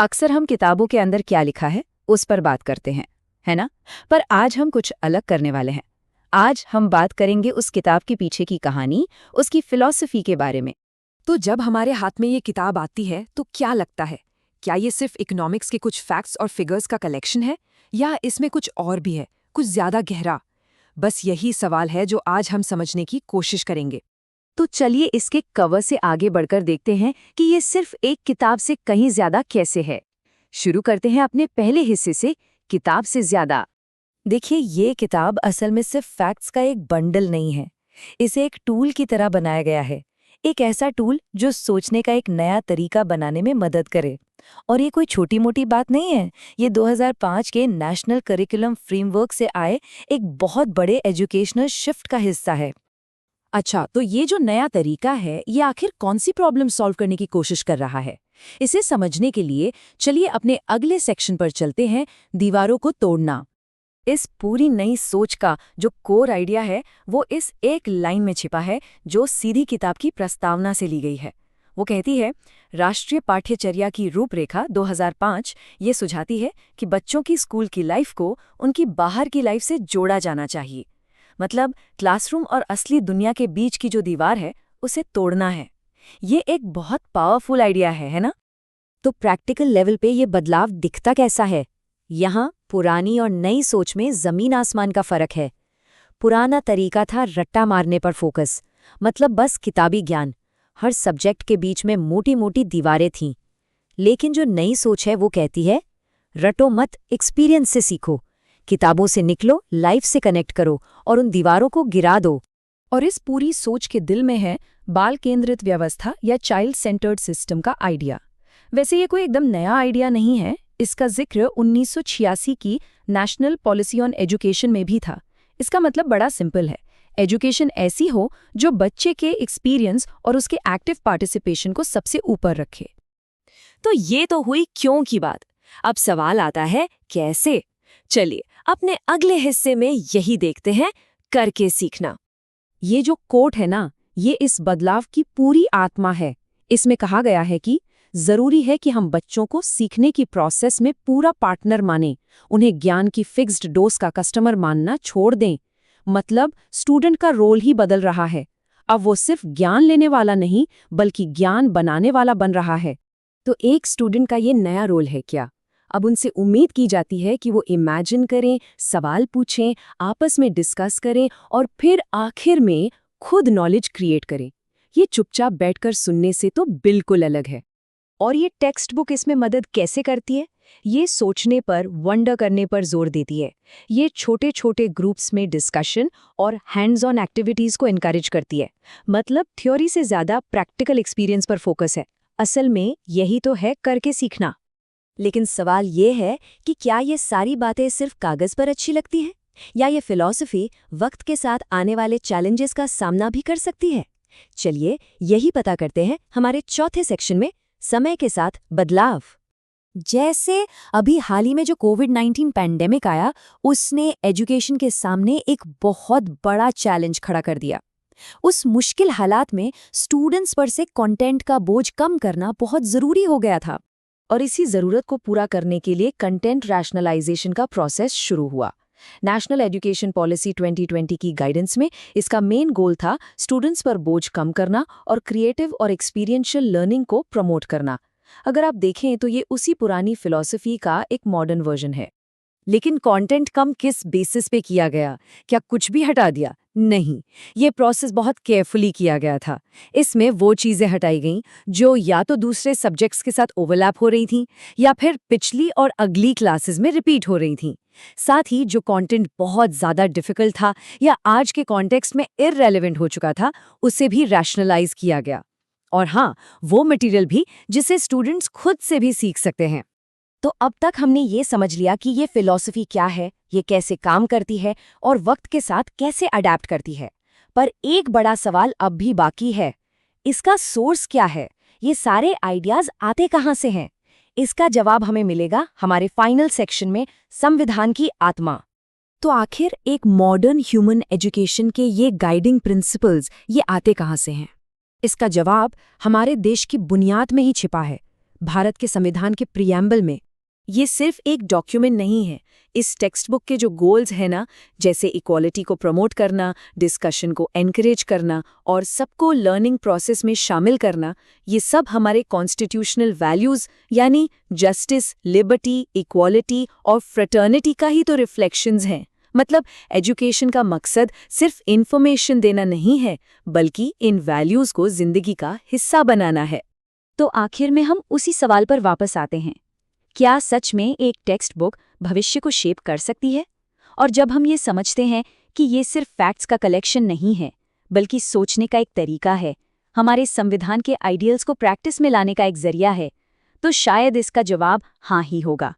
अक्सर हम किताबों के अंदर क्या लिखा है उस पर बात करते हैं, है ना? पर आज हम कुछ अलग करने वाले हैं। आज हम बात करेंगे उस किताब के पीछे की कहानी, उसकी फिलॉसफी के बारे में। तो जब हमारे हाथ में ये किताब आती है तो क्या लगता है? क्या ये सिर्फ इकोनॉमिक्स के कुछ फैक्ट्स और फिगर्स का कलेक्शन है, या इसमें कुछ और भी है, कुछ ज्यादा गहरा? बस यही सवाल है जो आज हम समझने की कोशिश करेंगे। तो चलिए इसके कवर से आगे बढ़कर देखते हैं कि ये सिर्फ एक किताब से कहीं ज्यादा कैसे है। शुरू करते हैं अपने पहले हिस्से से, किताब से ज्यादा। देखिए, ये किताब असल में सिर्फ फैक्ट्स का एक बंडल नहीं है। इसे एक टूल की तरह बनाया गया है। एक ऐसा टूल जो सोचने का एक नया तरीका बनाने में मदद करे। और ये कोई छोटी मोटी बात नहीं है। ये 2005 के नेशनल करिकुलम फ्रेमवर्क से आए एक बहुत बड़े एजुकेशनल शिफ्ट का हिस्सा है। अच्छा, तो ये जो नया तरीका है, ये आखिर कौन सी प्रॉब्लम सॉल्व करने की कोशिश कर रहा है? इसे समझने के लिए चलिए अपने अगले सेक्शन पर चलते हैं, दीवारों को तोड़ना। इस पूरी नई सोच का जो कोर आइडिया है वो इस एक लाइन में छिपा है जो सीधी किताब की प्रस्तावना से ली गई है। वो कहती है, राष्ट्रीय पाठ्यचर्या की रूपरेखा 2005 ये सुझाती है कि बच्चों की स्कूल की लाइफ को उनकी बाहर की लाइफ से जोड़ा जाना चाहिए। मतलब क्लासरूम और असली दुनिया के बीच की जो दीवार है उसे तोड़ना है। ये एक बहुत पावरफुल आइडिया है ना? तो प्रैक्टिकल लेवल पे ये बदलाव दिखता कैसा है? यहाँ पुरानी और नई सोच में जमीन आसमान का फर्क है। पुराना तरीका था रट्टा मारने पर फोकस, मतलब बस किताबी ज्ञान। हर सब्जेक्ट के बीच में मोटी मोटी दीवारें थीं। लेकिन जो नई सोच है वो कहती है, रटो मत, एक्सपीरियंस से सीखो। किताबों से निकलो, लाइफ से कनेक्ट करो और उन दीवारों को गिरा दो। और इस पूरी सोच के दिल में है बाल केंद्रित व्यवस्था या चाइल्ड सेंटर्ड सिस्टम का आइडिया। वैसे ये कोई एकदम नया आइडिया नहीं है। इसका जिक्र 1986 की नेशनल पॉलिसी ऑन एजुकेशन में भी था। इसका मतलब बड़ा सिंपल है, एजुकेशन ऐसी हो जो बच्चे के एक्सपीरियंस और उसके एक्टिव पार्टिसिपेशन को सबसे ऊपर रखे। तो ये तो हुई क्यों की बात। अब सवाल आता है कैसे। चलिए अपने अगले हिस्से में यही देखते हैं, करके सीखना। ये जो कोट है ना, ये इस बदलाव की पूरी आत्मा है। इसमें कहा गया है कि जरूरी है कि हम बच्चों को सीखने की प्रोसेस में पूरा पार्टनर मानें, उन्हें ज्ञान की फिक्स्ड डोज का कस्टमर मानना छोड़ दें। मतलब स्टूडेंट का रोल ही बदल रहा है। अब वो सिर्फ ज्ञान लेने वाला नहीं, बल्कि ज्ञान बनाने वाला बन रहा है। तो एक स्टूडेंट का ये नया रोल है क्या? अब उनसे उम्मीद की जाती है कि वो इमेजिन करें, सवाल पूछें, आपस में डिस्कस करें और फिर आखिर में खुद नॉलेज क्रिएट करें। ये चुपचाप बैठकर सुनने से तो बिल्कुल अलग है। और ये टेक्स्ट बुक इसमें मदद कैसे करती है? ये सोचने पर, वंडर करने पर जोर देती है। ये छोटे छोटे ग्रुप्स में डिस्कशन और हैंड्स ऑन एक्टिविटीज़ को एनकरेज करती है। मतलब थ्योरी से ज़्यादा प्रैक्टिकल एक्सपीरियंस पर फोकस है। असल में यही तो है करके सीखना। लेकिन सवाल ये है कि क्या ये सारी बातें सिर्फ कागज़ पर अच्छी लगती हैं, या ये फिलॉसफी वक्त के साथ आने वाले चैलेंजेस का सामना भी कर सकती है? चलिए यही पता करते हैं हमारे चौथे सेक्शन में, समय के साथ बदलाव। जैसे अभी हाल ही में जो कोविड-19 पैंडेमिक आया, उसने एजुकेशन के सामने एक बहुत बड़ा चैलेंज खड़ा कर दिया। उस मुश्किल हालात में स्टूडेंट्स पर से कंटेंट का बोझ कम करना बहुत ज़रूरी हो गया था। और इसी ज़रूरत को पूरा करने के लिए कंटेंट रैशनलाइजेशन का प्रोसेस शुरू हुआ। नेशनल एजुकेशन पॉलिसी 2020 की गाइडेंस में इसका मेन गोल था स्टूडेंट्स पर बोझ कम करना और क्रिएटिव और एक्सपीरियंशियल लर्निंग को प्रमोट करना। अगर आप देखें तो ये उसी पुरानी फिलॉसफी का एक मॉडर्न वर्जन है। लेकिन कंटेंट कम किस बेसिस पे किया गया? क्या कुछ भी हटा दिया? नहीं, ये प्रोसेस बहुत केयरफुली किया गया था। इसमें वो चीज़ें हटाई गईं जो या तो दूसरे सब्जेक्ट्स के साथ ओवरलैप हो रही थीं या फिर पिछली और अगली क्लासेस में रिपीट हो रही थीं। साथ ही जो कंटेंट बहुत ज़्यादा डिफिकल्ट था या आज के कॉन्टेक्स्ट में इररेलेवेंट हो चुका था, उसे भी रैशनलाइज किया गया। और हाँ, वो मटेरियल भी जिसे स्टूडेंट्स खुद से भी सीख सकते हैं। तो अब तक हमने ये समझ लिया कि ये फिलॉसफी क्या है, ये कैसे काम करती है और वक्त के साथ कैसे अडैप्ट करती है। पर एक बड़ा सवाल अब भी बाकी है, इसका सोर्स क्या है? ये सारे आइडियाज आते कहाँ से हैं? इसका जवाब हमें मिलेगा हमारे फाइनल सेक्शन में, संविधान की आत्मा। तो आखिर एक मॉडर्न ह्यूमन एजुकेशन के ये गाइडिंग प्रिंसिपल्स ये आते कहाँ से हैं? इसका जवाब हमारे देश की बुनियाद में ही छिपा है। भारत के संविधान के प्रियम्बल में। ये सिर्फ एक डॉक्यूमेंट नहीं है। इस टेक्स्ट बुक के जो गोल्स हैं ना, जैसे इक्वालिटी को प्रमोट करना, डिस्कशन को एनकरेज करना और सबको लर्निंग प्रोसेस में शामिल करना, ये सब हमारे कॉन्स्टिट्यूशनल वैल्यूज यानी जस्टिस, लिबर्टी, इक्वालिटी और फ्रेटर्निटी का ही तो रिफ्लेक्शंस हैं। मतलब एजुकेशन का मकसद सिर्फ इन्फॉर्मेशन देना नहीं है, बल्कि इन वैल्यूज को जिंदगी का हिस्सा बनाना है। तो आखिर में हम उसी सवाल पर वापस आते हैं, क्या सच में एक टेक्स्ट बुक भविष्य को शेप कर सकती है? और जब हम ये समझते हैं कि ये सिर्फ फैक्ट्स का कलेक्शन नहीं है, बल्कि सोचने का एक तरीका है, हमारे संविधान के आइडियल्स को प्रैक्टिस में लाने का एक जरिया है, तो शायद इसका जवाब हाँ ही होगा।